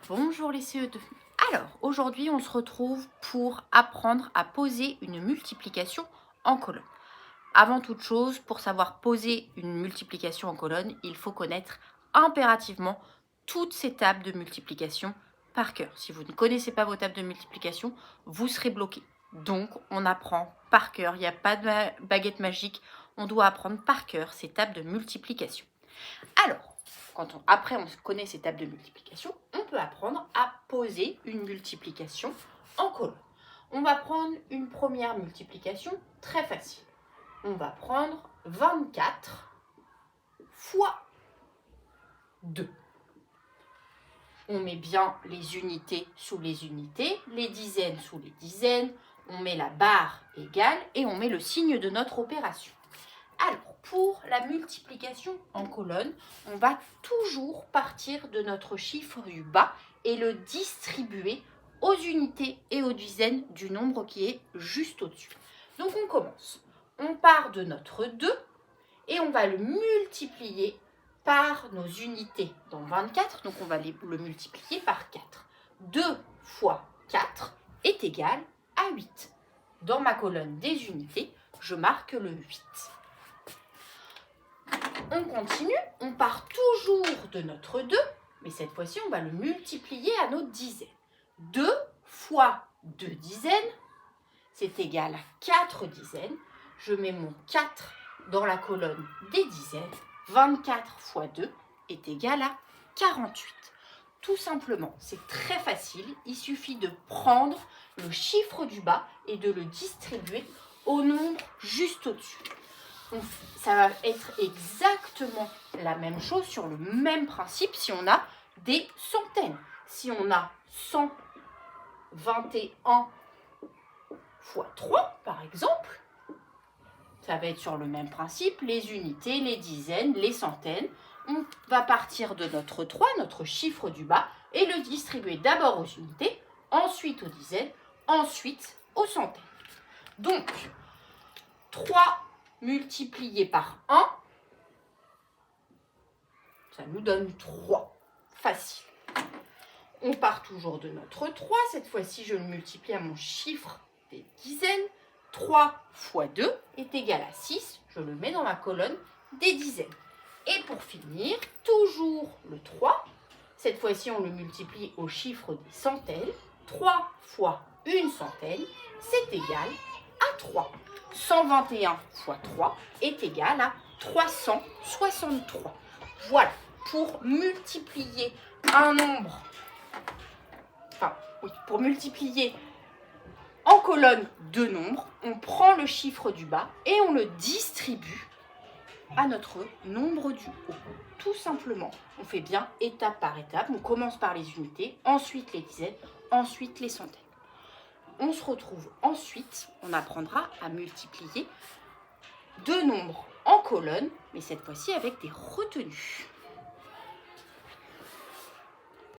Bonjour les CE2. Alors, aujourd'hui, on se retrouve pour apprendre à poser une multiplication en colonne. Avant toute chose, pour savoir poser une multiplication en colonne, il faut connaître impérativement toutes ces tables de multiplication par cœur. Si vous ne connaissez pas vos tables de multiplication, vous serez bloqué. Donc, on apprend par cœur. Il n'y a pas de baguette magique. On doit apprendre par cœur ces tables de multiplication. Alors, après on connaît ces tables de multiplication, on peut apprendre à poser une multiplication en colonne. On va prendre une première multiplication très facile. On va prendre 24 fois 2. On met bien les unités sous les unités, les dizaines sous les dizaines, on met la barre égale et on met le signe de notre opération. Alors, pour la multiplication en colonne, on va toujours partir de notre chiffre du bas et le distribuer aux unités et aux dizaines du nombre qui est juste au-dessus. Donc, on commence. On part de notre 2 et on va le multiplier par nos unités dans 24. Donc, on va le multiplier par 4. 2 fois 4 est égal à 8. Dans ma colonne des unités, je marque le 8. On continue, on part toujours de notre 2, mais cette fois-ci, on va le multiplier à nos dizaines. 2 fois 2 dizaines, c'est égal à 4 dizaines. Je mets mon 4 dans la colonne des dizaines. 24 fois 2 est égal à 48. Tout simplement, c'est très facile. Il suffit de prendre le chiffre du bas et de le distribuer au nombre juste au-dessus. Ça va être exactement la même chose sur le même principe si on a des centaines. Si on a 121 fois 3, par exemple, ça va être sur le même principe, les unités, les dizaines, les centaines. On va partir de notre 3, notre chiffre du bas, et le distribuer d'abord aux unités, ensuite aux dizaines, ensuite aux centaines. Donc, 3 multiplié par 1, ça nous donne 3. Facile. On part toujours de notre 3. Cette fois-ci, je le multiplie à mon chiffre des dizaines. 3 fois 2 est égal à 6. Je le mets dans ma colonne des dizaines. Et pour finir, toujours le 3. Cette fois-ci, on le multiplie au chiffre des centaines. 3 fois une centaine, c'est égal à 3. 121 fois 3 est égal à 363. Voilà, pour multiplier un nombre, pour multiplier en colonne deux nombres, on prend le chiffre du bas et on le distribue à notre nombre du haut. Tout simplement, on fait bien étape par étape. On commence par les unités, ensuite les dizaines, ensuite les centaines. On se retrouve ensuite, on apprendra à multiplier deux nombres en colonne, mais cette fois-ci avec des retenues.